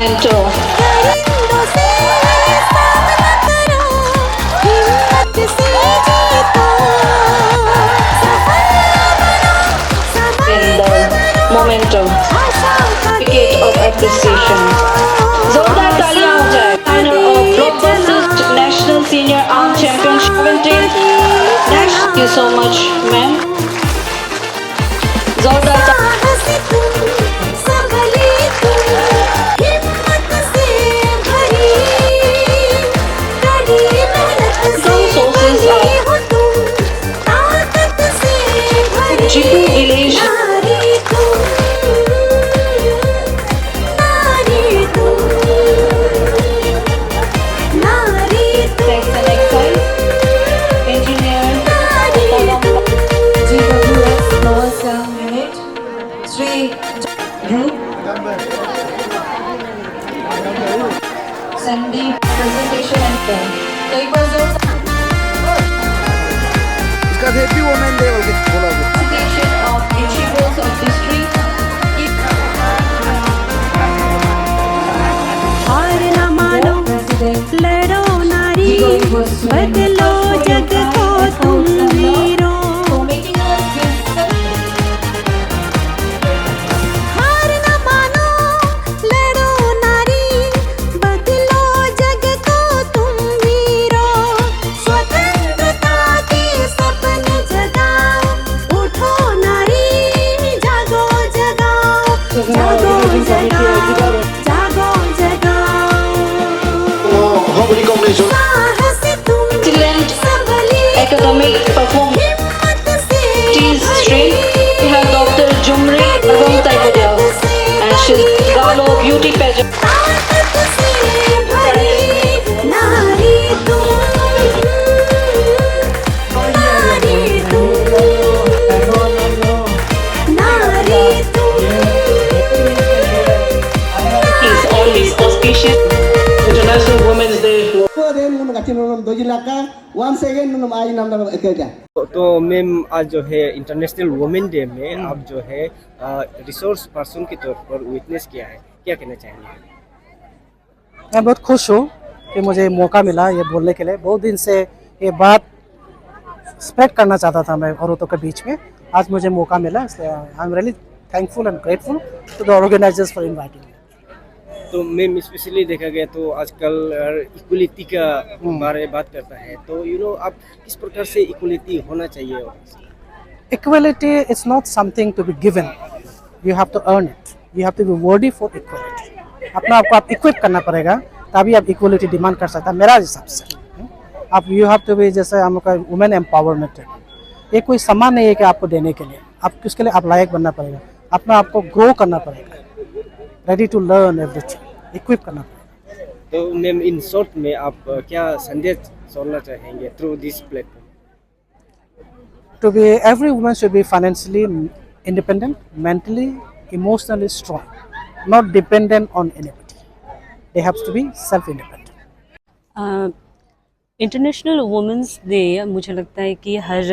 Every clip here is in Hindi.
Memento. Memento certificate of appreciation। जोरदार तालियां हो जाए। Winner of Blockbusters National Senior Arm Championship 17th Nash। Thank you so much, ma'am। जोरदार sources are Chiku village। presentation and form। तो एक बार जोर इसका हैप्पी वुमेन डे बोल के बोला गया। presentation of achievers of district। हार न मानो लड़ो नारी बदलो जग को तुम वीरों। हार न मानो लड़ो नारी बदलो जग को तुम वीरों। स्वतंत्रता के सपने जगाओ उठो नारी जागो जगाओ जागो जगाओ जागो जगाओ। Excellent academic performance stream। We have Dr. Jumri Arvang Taipudia and she's Galo beauty pageant। Is always auspicious International Women's Day। तो मैम आज जो है इंटरनेशनल वुमेन डे में आप जो है रिसोर्स पर्सन के तौर पर विटनेस किया है, क्या कहना चाहेंगे? मैं बहुत खुश हूँ कि मुझे मौका मिला ये बोलने के लिए। बहुत दिन से ये बात स्प्रेड करना चाहता था मैं औरतों के बीच में। आज मुझे मौका मिला, इसलिए I am really thankful and grateful to the organisers for inviting me. तो मैम स्पेशली देखा गया तो आजकल इक्वलिटी का बारे में बात करता है, तो आप किस प्रकार से इक्वलिटी होना चाहिए? Equality is not something to be given, you have to earn it, you have to be worthy for equality. अपना आपको आप इक्विप करना पड़ेगा तभी आप इक्वलिटी डिमांड कर सकते हैं मेरा हिसाब से। आप यू हैव टू बी, जैसे हम लोग का वुमेन एम्पावरमेंट है, ये कोई सम्मान नहीं है कि आपको देने के लिए, आप उसके लिए आप लायक बनना पड़ेगा, अपना आपको ग्रो करना पड़ेगा, ready to learn everything, equip करना पड़ेगा। तो मैम इन शॉर्ट में आप क्या संदेश छोड़ना चाहेंगे through this platform? To be, every woman should be financially independent, mentally, emotionally strong, not dependent on anybody. They have to be self-independent। International women's day मुझे लगता है कि हर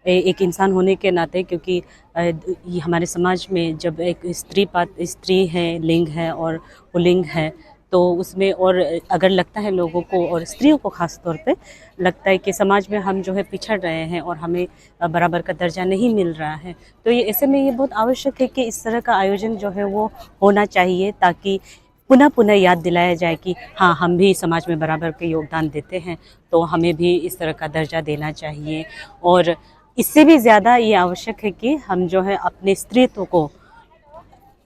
एक इंसान होने के नाते, क्योंकि ये हमारे समाज में जब एक स्त्री है, लिंग है और पुल्लिंग है, तो उसमें और अगर लगता है लोगों को और स्त्रियों को ख़ास तौर पे लगता है कि समाज में हम जो है पिछड़ रहे हैं और हमें बराबर का दर्जा नहीं मिल रहा है, तो ये ऐसे में ये बहुत आवश्यक है कि इस तरह का आयोजन जो है वो होना चाहिए, ताकि पुनः पुनः याद दिलाया जाए कि हाँ, हम भी समाज में बराबर के योगदान देते हैं, तो हमें भी इस तरह का दर्जा देना चाहिए। और इससे भी ज़्यादा ये आवश्यक है कि हम जो है अपने स्त्रीत्व को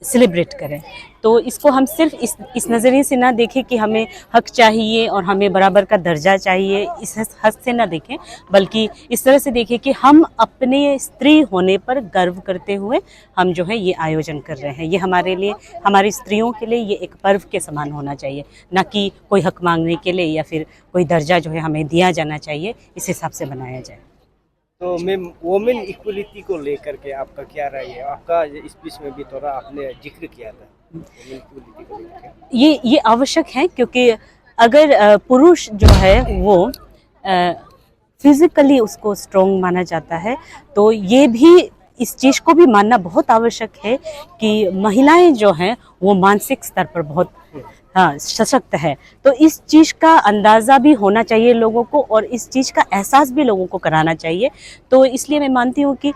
सेलिब्रेट करें। तो इसको हम सिर्फ इस नज़रिए से ना देखें कि हमें हक चाहिए और हमें बराबर का दर्जा चाहिए, इस हद से ना देखें, बल्कि इस तरह से देखें कि हम अपने स्त्री होने पर गर्व करते हुए हम जो है ये आयोजन कर रहे हैं। ये हमारे लिए, हमारी स्त्रियों के लिए ये एक पर्व के समान होना चाहिए, ना कि कोई हक मांगने के लिए या फिर कोई दर्जा जो है हमें दिया जाना चाहिए, इस हिसाब से बनाया जाए। तो मैम वुमेन इक्वलिटी को लेकर के आपका क्या राय है? आपका स्पीच में भी थोड़ा आपने जिक्र किया था वुमेन इक्वलिटी को लेकर। ये आवश्यक है, क्योंकि अगर पुरुष जो है वो फिजिकली उसको स्ट्रॉन्ग माना जाता है, तो ये भी इस चीज़ को भी मानना बहुत आवश्यक है कि महिलाएं जो हैं वो मानसिक स्तर पर बहुत हाँ सशक्त है। तो इस चीज़ का अंदाज़ा भी होना चाहिए लोगों को और इस चीज़ का एहसास भी लोगों को कराना चाहिए। तो इसलिए मैं मानती हूँ कि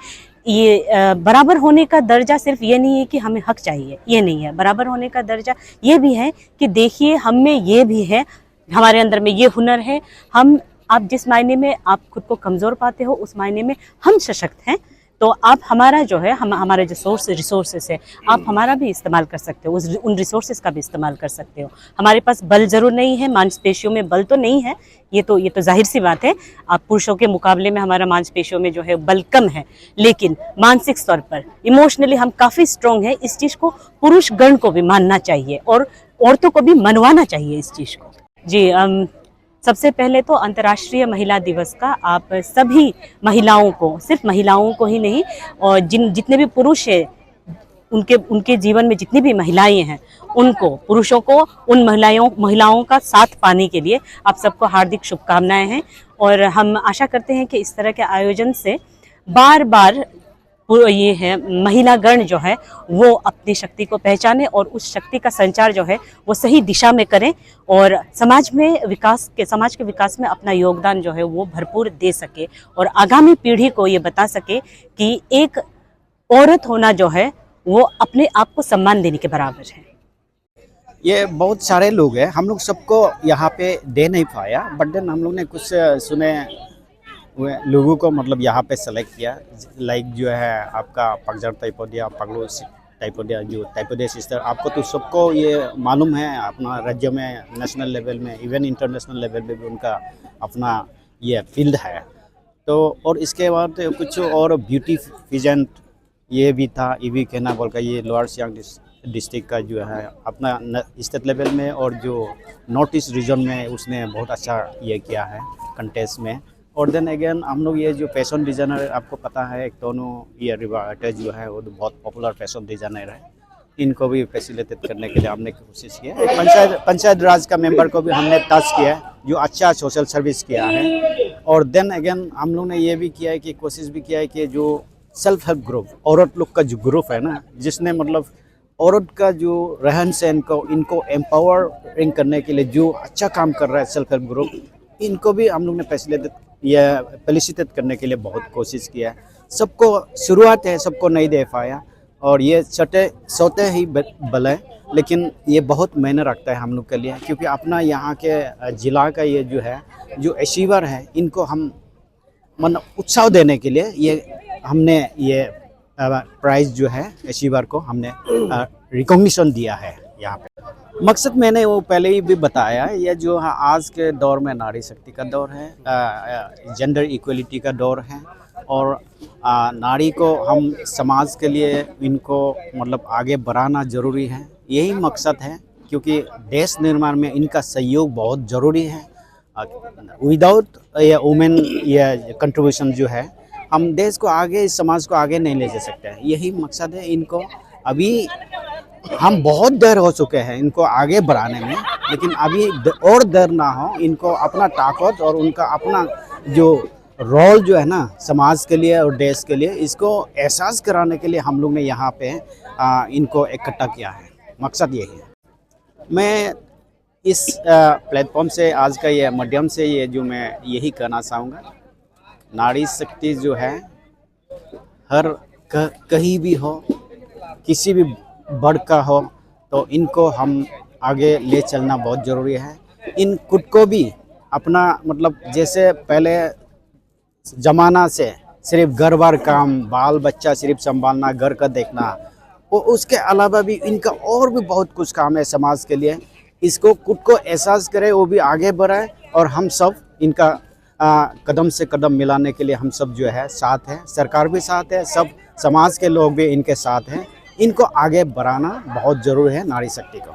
ये बराबर होने का दर्जा सिर्फ ये नहीं है कि हमें हक चाहिए, ये नहीं है। बराबर होने का दर्जा ये भी है कि देखिए हम में ये भी है, हमारे अंदर में ये हुनर है, हम आप जिस मायने में आप खुद को कमज़ोर पाते हो उस मायने में हम सशक्त हैं। तो आप हमारा जो है हमारे जो रिसोर्सेस है आप हमारा भी इस्तेमाल कर सकते हो, उन रिसोर्सेज का भी इस्तेमाल कर सकते हो। हमारे पास बल ज़रूर नहीं है, मांसपेशियों में बल तो नहीं है, ये तो जाहिर सी बात है। आप पुरुषों के मुकाबले में हमारा मांसपेशियों में जो है बल कम है, लेकिन मानसिक स्तर पर इमोशनली हम काफ़ी स्ट्रॉन्ग हैं। इस चीज़ को पुरुष गण को भी मानना चाहिए और औरतों को भी मनवाना चाहिए इस चीज़ को। जी सबसे पहले तो अंतर्राष्ट्रीय महिला दिवस का आप सभी महिलाओं को, सिर्फ महिलाओं को ही नहीं, और जितने भी पुरुष हैं उनके जीवन में जितनी भी महिलाएं हैं उनको, पुरुषों को, उन महिलाओं का साथ पाने के लिए आप सबको हार्दिक शुभकामनाएं हैं। और हम आशा करते हैं कि इस तरह के आयोजन से बार बार ये है महिला गण जो है वो अपनी शक्ति को पहचाने और उस शक्ति का संचार जो है वो सही दिशा में करें और समाज के विकास में अपना योगदान जो है वो भरपूर दे सके और आगामी पीढ़ी को ये बता सके कि एक औरत होना जो है वो अपने आप को सम्मान देने के बराबर है। ये बहुत सारे लोग हैं, हम लोग सबको यहाँ पे दे नहीं पाया, बट देन हम लोग ने कुछ सुने हुए लोगों को मतलब यहाँ पे सेलेक्ट किया। लाइक जो है आपका पगजर टाइपोडिया, पगलू टाइपोडिया, जो टाइपोडिया सिस्टर, आपको तो सबको ये मालूम है अपना राज्य में, नेशनल लेवल में, इवन इंटरनेशनल लेवल पे भी उनका अपना ये फील्ड है। तो और इसके बाद कुछ और ब्यूटी फिजेंट ये भी था, ईवी कहना बोल का, ये लोअर सियांग डिस्ट्रिक्ट का जो है अपना स्टेट लेवल में और जो नॉर्थ ईस्ट रीजन में उसने बहुत अच्छा ये किया है कंटेस्ट में। और देन अगेन हम लोग ये जो फैशन डिज़ाइनर, आपको पता है एक दोनों ये रिवाटे जो है वो बहुत पॉपुलर फैशन डिज़ाइनर है, इनको भी फैसिलिटेट करने के लिए हमने कोशिश किया। एक पंचायत राज का मेंबर को भी हमने टच किया है जो अच्छा सोशल सर्विस किया है। और देन अगेन हम लोग ने ये भी किया है कि कोशिश भी किया है कि जो सेल्फ हेल्प ग्रुप, औरत लोग का जो ग्रुप है ना, जिसने मतलब औरत का जो रहन सहन को इनको एम्पावरिंग करने के लिए जो अच्छा काम कर रहा है सेल्फ हेल्प ग्रुप, इनको भी हम लोग ने फेलिसिटेट करने के लिए बहुत कोशिश किया है। सबको शुरुआत है, सबको नहीं दे पाया और ये सोते ही बल है, लेकिन ये बहुत मायने रखता है हम लोग के लिए, क्योंकि अपना यहाँ के ज़िला का ये जो है जो अचीवर है इनको हम उत्साह देने के लिए ये हमने ये प्राइज़ जो है अचीवर को हमने रिकॉग्निशन दिया है यहाँ पे। मकसद मैंने वो पहले ही भी बताया, ये जो आज के दौर में नारी शक्ति का दौर है, जेंडर इक्वलिटी का दौर है और नारी को हम समाज के लिए इनको मतलब आगे बढ़ाना ज़रूरी है, यही मकसद है। क्योंकि देश निर्माण में इनका सहयोग बहुत ज़रूरी है। विदाउट ये वुमेन ये कंट्रीब्यूशन जो है हम देश को आगे, इस समाज को आगे नहीं ले जा सकते हैं, यही मकसद है। इनको अभी हम बहुत देर हो चुके हैं इनको आगे बढ़ाने में, लेकिन अभी और देर ना हो, इनको अपना ताकत और उनका अपना जो रोल जो है ना समाज के लिए और देश के लिए, इसको एहसास कराने के लिए हम लोग ने यहाँ पे इनको इकट्ठा किया है। मकसद यही है। मैं इस प्लेटफॉर्म से, आज का ये माध्यम से ये जो मैं यही कहना चाहूँगा, नारी शक्ति जो है हर कहीं भी हो, किसी भी वर्ग का हो, तो इनको हम आगे ले चलना बहुत ज़रूरी है। इन खुद को भी अपना मतलब जैसे पहले ज़माना से सिर्फ घर बार काम, बाल बच्चा सिर्फ संभालना, घर का देखना, वो उसके अलावा भी इनका और भी बहुत कुछ काम है समाज के लिए। इसको खुद को एहसास करे, वो भी आगे बढ़ाए और हम सब इनका कदम से कदम मिलाने के लिए हम सब जो है साथ है, सरकार भी साथ है, सब समाज के लोग भी इनके साथ हैं। इनको आगे बढ़ाना बहुत ज़रूरी है नारी शक्ति को।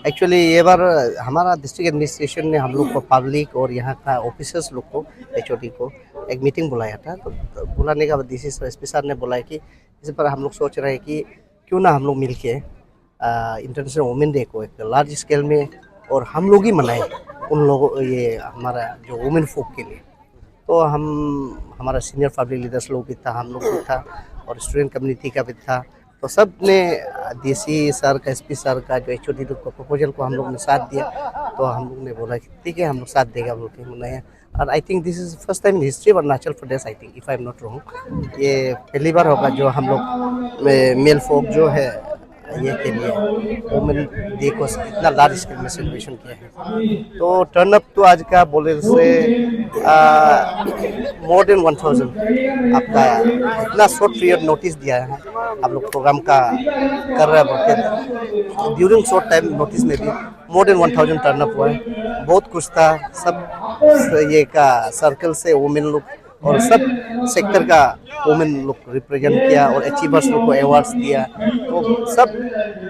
एक्चुअली ये बार हमारा डिस्ट्रिक्ट एडमिनिस्ट्रेशन ने हम लोग को, पब्लिक और यहाँ का ऑफिसर्स लोग को, HOD को एक मीटिंग बुलाया था। तो बुलाने का बाद DC सर ने बोला कि इस पर हम लोग सोच रहे हैं कि क्यों ना हम लोग मिल के इंटरनेशनल वुमेन डे को एक लार्ज स्केल में और हम लोग ही मनाएं उन लोगों, ये हमारा जो वुमेन फोक के लिए। तो हमारा सीनियर पब्लिक लीडर्स लोग भी था, हम लोग भी था और स्टूडेंट कम्युनिटी का भी था। तो सब ने डीसी सर का, एसपी सर का, जो एचओडी लोग का प्रपोजल को हम लोग ने साथ दिया, तो हम लोग ने बोला कि ठीक है हम लोग साथ देगा बोल के बनाया। और I think this is first time in history of Arunachal Pradesh, I think if I am not wrong, ये पहली बार होगा जो हम लोग मेल फोक जो है ये के लिए वुमेन डे को इतना लार्ज स्केल में सेलिब्रेशन किया है। तो टर्न अप तो आज का बोले से मोर देन 1000 आपका इतना शॉर्ट पीरियड नोटिस दिया है, आप लोग प्रोग्राम का कर रहे हैं ड्यूरिंग शॉर्ट टाइम नोटिस में भी मोर देन 1000 टर्न अप हुआ है। बहुत कुछ था, सब ये का सर्कल से वुमेन लोग और सब सेक्टर का वुमेन लोग रिप्रेजेंट किया और अचीवर्स लोग को अवार्ड्स दिया, तो सब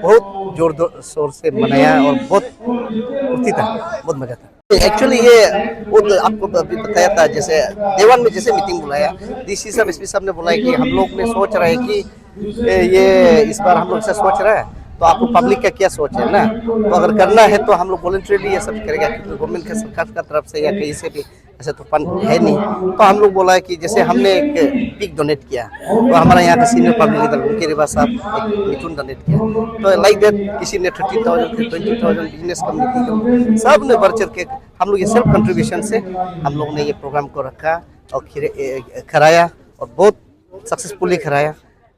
बहुत जोर शोर से मनाया और बहुत फुर्ती था, बहुत मजा था। एक्चुअली ये वो तो आपको अभी बताया था, जैसे देवान में जैसे मीटिंग बुलाया, डीसी साहब, एसपी साहब ने बुलाया कि हम लोग ने सोच रहे हैं कि ये इस बार हम लोग ऐसा सोच रहे हैं, तो आपको पब्लिक का क्या सोच है ना, तो अगर करना है तो हम लोग वॉलंटरीली ये सब करेगा, क्योंकि गवर्नमेंट का सरकार का तरफ से या कहीं से भी ऐसा तो फंड है नहीं। तो हम लोग बोला है कि जैसे हमने एक पिक डोनेट किया, तो हमारा यहाँ का सीनियर पब्लिक लीडर उनके रिवा साहब एक मिथुन डोनेट किया, तो लाइक दैट किसी ने 30,000 फिर 20,000 बिजनेस कम्युनिटी सब ने बढ़ चढ़ के हम लोग ये सेल्फ कंट्रीब्यूशन से हम लोग ने ये प्रोग्राम को रखा और कराया और बहुत सक्सेसफुली कराया।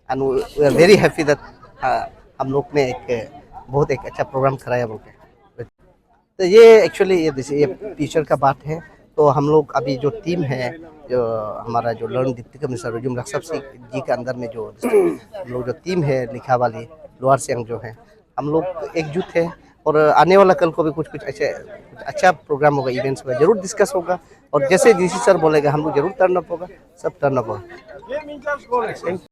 And we are very happy that हम लोग ने बहुत एक अच्छा प्रोग्राम कराया बोल के। तो ये एक्चुअली ये टीचर का बात है। तो हम लोग अभी जो टीम है, जो हमारा जो लर्न डिप्टी कमिश्नर रजूम रक्षक जी के अंदर में जो हम लोग जो टीम है लिखा वाली लोअर सियांग जो है, हम लोग एकजुट है और आने वाला कल को भी कुछ अच्छा प्रोग्राम होगा, इवेंट्स होगा, जरूर डिस्कस होगा और जैसे डीसी सर बोलेगा हम लोग जरूर टर्न अप होगा, सब टर्न अप होगा।